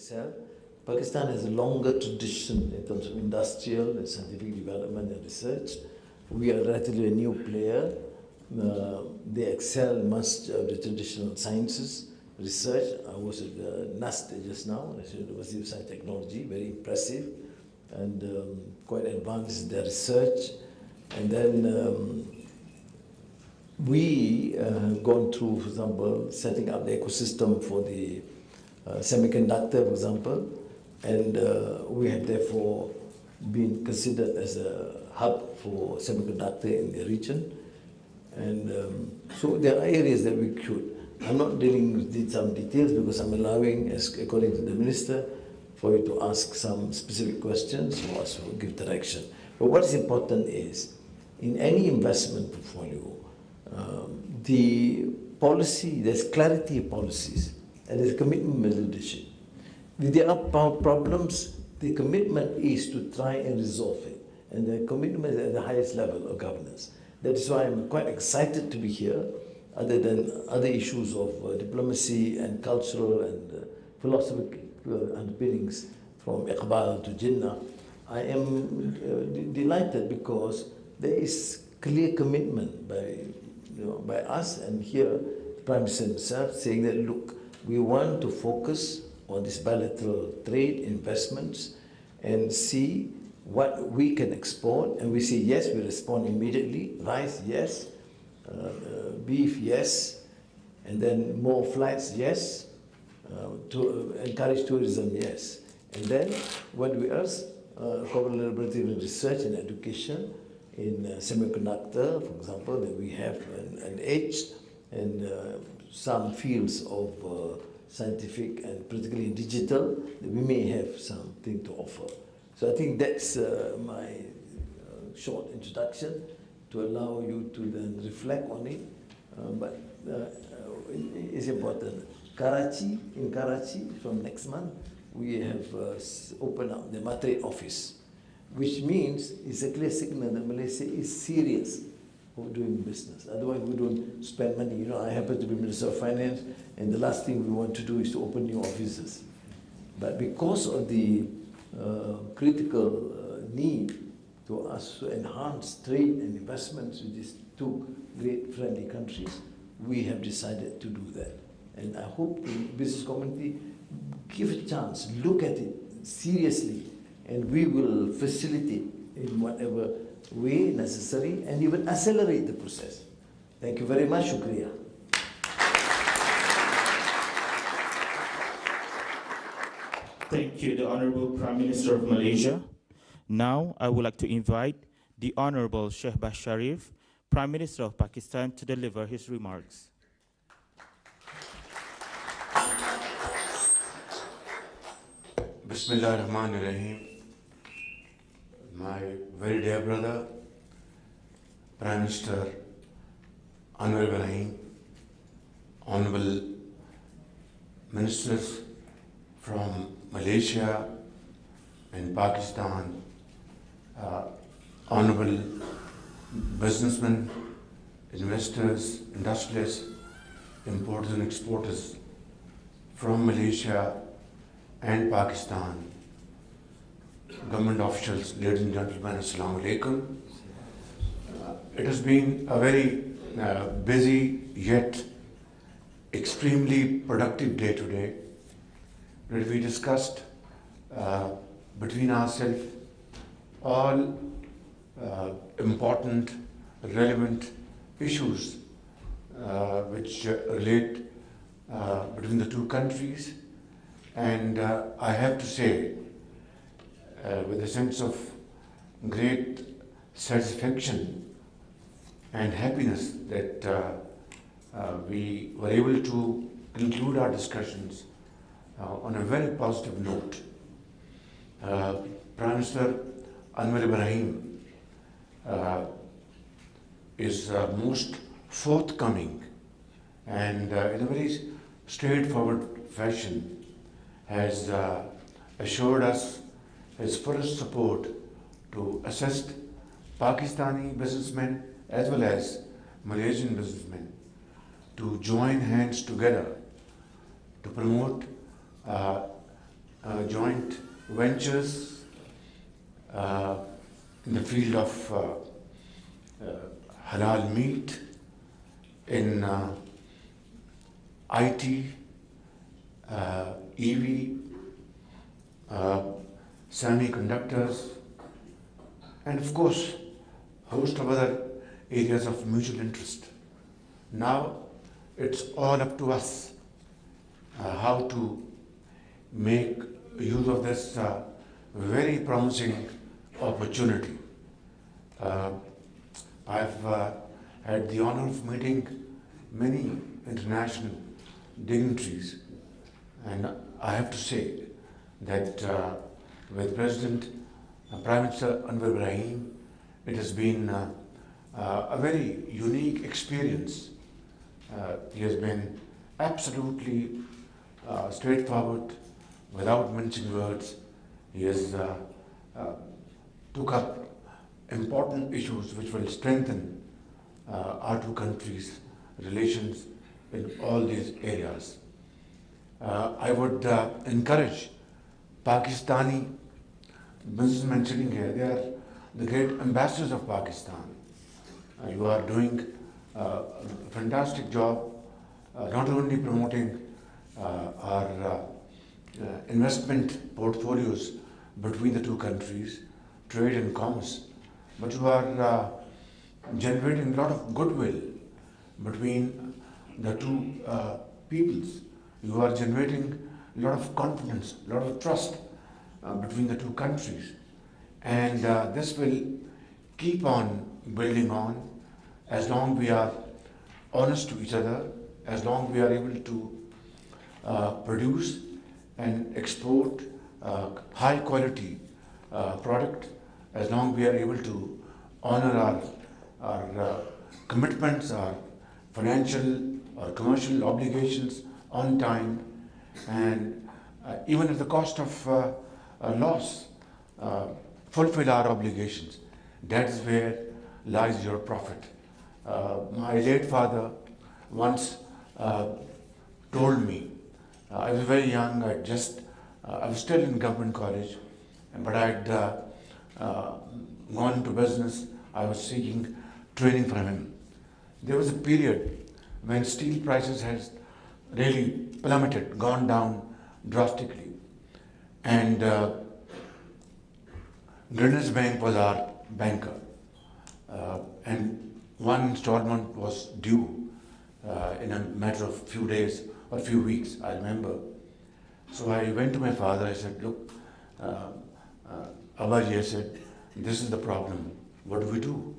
excel. Pakistan has a longer tradition in terms of industrial and scientific development and research. We are relatively a new player. They excel much of the traditional sciences, research. I was at NUST just now, National University of Science and Technology, very impressive and quite advanced in their research. And then we have gone through, for example, setting up the ecosystem for the semiconductor, for example, and we have therefore been considered as a hub for semiconductor in the region. And so there are areas that we could. I'm not dealing with some details because I'm allowing, as according to the minister, for you to ask some specific questions for us to give direction. But what is important is, in any investment portfolio, the policy, there's clarity of policies, and there's commitment of leadership. If there are problems, the commitment is to try and resolve it, and the commitment is at the highest level of governance. That is why I'm quite excited to be here, other than other issues of diplomacy and cultural and philosophical underpinnings from Iqbal to Jinnah. I am delighted because there is clear commitment by us, and here the Prime Minister himself saying that, look, we want to focus on this bilateral trade investments and see what we can export, and we say yes, we respond immediately. Rice, yes. Beef, yes. And then more flights, yes. To encourage tourism, yes. And then what we ask, collaborative research and education in semiconductor, for example, that we have an edge, and some fields of scientific and particularly digital, that we may have something to offer. So I think that's my short introduction to allow you to then reflect on it. But it's important. In Karachi, from next month, we have opened up the Matrade office, which means it's a clear signal that Malaysia is serious of doing business. Otherwise, we don't spend money. You know, I happen to be Minister of Finance, and the last thing we want to do is to open new offices. But because of the critical need to us to enhance trade and investments with these two great friendly countries, we have decided to do that. And I hope the business community give a chance, look at it seriously, and we will facilitate in whatever way necessary and even accelerate the process. Thank you very much. Shukriya. Thank you, the Honorable Prime Minister of Malaysia. Now, I would like to invite the Honorable Shehbaz Sharif, Prime Minister of Pakistan, to deliver his remarks. Bismillah ar-Rahman ar-Rahim. My very dear brother, Prime Minister Anwar Ibrahim, Honorable Ministers from Malaysia and Pakistan, Honorable businessmen, investors, industrialists, importers and exporters from Malaysia and Pakistan, government officials, ladies and gentlemen, Assalamu Alaikum. It has been a very busy yet extremely productive day today, where we discussed between ourselves all important, relevant issues which relate between the two countries. And I have to say, with a sense of great satisfaction and happiness, that we were able to conclude our discussions on a very positive note. Prime Minister Anwar Ibrahim is most forthcoming and in a very straightforward fashion has assured us his fullest support to assist Pakistani businessmen as well as Malaysian businessmen to join hands together to promote joint ventures in the field of halal meat, in IT, EV, semiconductors, and of course, a host of other areas of mutual interest. Now, it's all up to us how to make use of this very promising opportunity. I've had the honor of meeting many international dignitaries, and I have to say that with President Prime Minister Anwar Ibrahim, it has been a very unique experience. He has been absolutely straightforward, without mincing words. He has took up important issues which will strengthen our two countries' relations in all these areas. I would encourage Pakistani businessmen sitting here. They are the great ambassadors of Pakistan. You are doing a fantastic job, not only promoting our investment portfolios between the two countries, trade and commerce, but you are generating a lot of goodwill between the two peoples. You are generating a lot of confidence, a lot of trust between the two countries. And this will keep on building on as long we are honest to each other, as long we are able to produce and export high quality product, as long we are able to honor our commitments, our financial or commercial obligations on time, and even at the cost of loss, fulfill our obligations. That is where lies your profit. My late father once told me, I was very young, I was still in government college, but I had gone into business. I was seeking training from him. There was a period when steel prices had really plummeted, gone down drastically. And Greenwich Bank was our banker. And one installment was due in a matter of few days or few weeks, I remember. So I went to my father, I said, look, Abaji, I said, this is the problem. What do we do?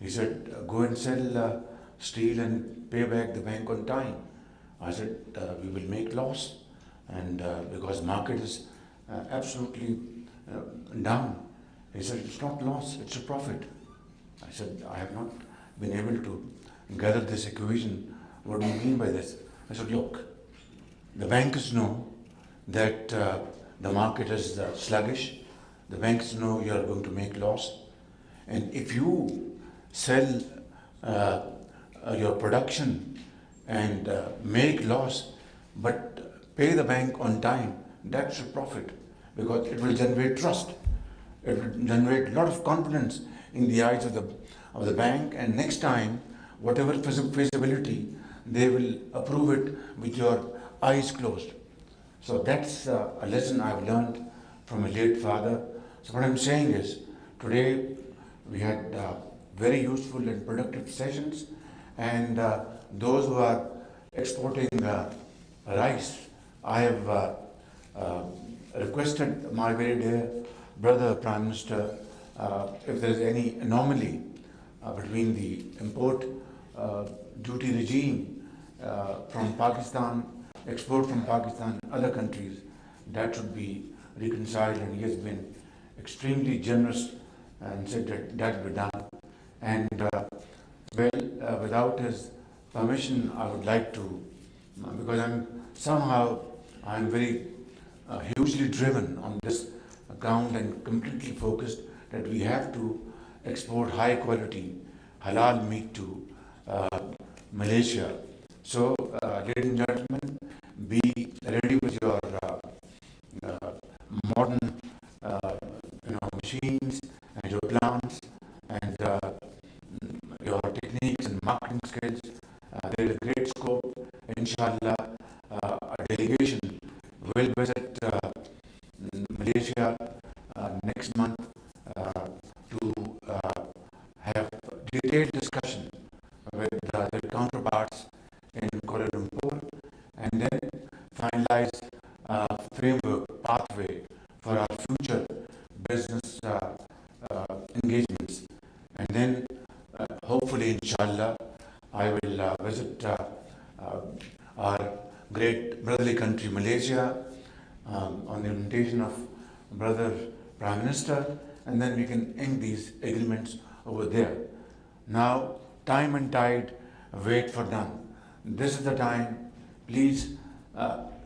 He said, go and sell steel and pay back the bank on time. I said, we will make loss, and because market is absolutely down. He said, it's not loss, it's a profit. I said, I have not been able to gather this equation. What do you mean by this? I said, look, the bankers know that the market is sluggish. The banks know you are going to make loss. And if you sell your production and make loss, but pay the bank on time, that's a profit, because it will generate trust. It will generate a lot of confidence in the eyes of the bank, and next time, whatever feasibility, they will approve it with your eyes closed. So that's a lesson I've learned from a late father. So what I'm saying is, today we had very useful and productive sessions, and those who are exporting rice, I have requested my very dear brother Prime Minister, if there is any anomaly between the import duty regime from Pakistan, export from Pakistan, other countries, that should be reconciled, and he has been extremely generous and said that that will be done. And without his permission, I would like to, because I'm very hugely driven on this account and completely focused that we have to export high quality halal meat to Malaysia. So, ladies and gentlemen, be ready with your delegation will visit Malaysia next month to have detailed discussion with their counterparts in Kuala Lumpur, and then finalize a framework pathway for our future business engagements. And then hopefully, inshallah, I will visit our great brotherly country, Malaysia, on the invitation of brother Prime Minister, and then we can ink these agreements over there. Now, time and tide wait for none. This is the time. Please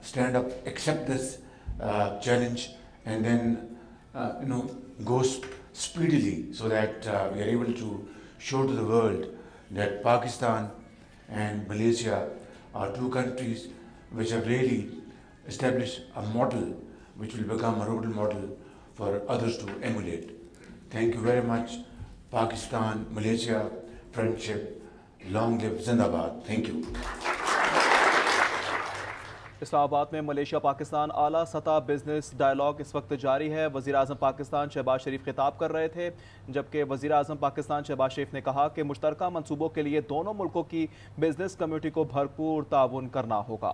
stand up, accept this challenge, and then go speedily so that we are able to show to the world that Pakistan and Malaysia are two countries which have really established a model which will become a role model for others to emulate. Thank you very much. Pakistan, Malaysia, friendship, long live Zindabad. Thank you. Islamabad में Malaysia Pakistan आला सतह business dialogue इस वक्त जारी है। वज़ीर आज़म पाकिस्तान शहबाज शरीफ खिताब कर रहे थे, जबकि वज़ीर आज़म पाकिस्तान शहबाज शरीफ ने कहा कि मुश्तरका मंसूबों के लिए दोनों मुल्कों की बिजनेस कम्युनिटी को भरपूर ताउन करना होगा।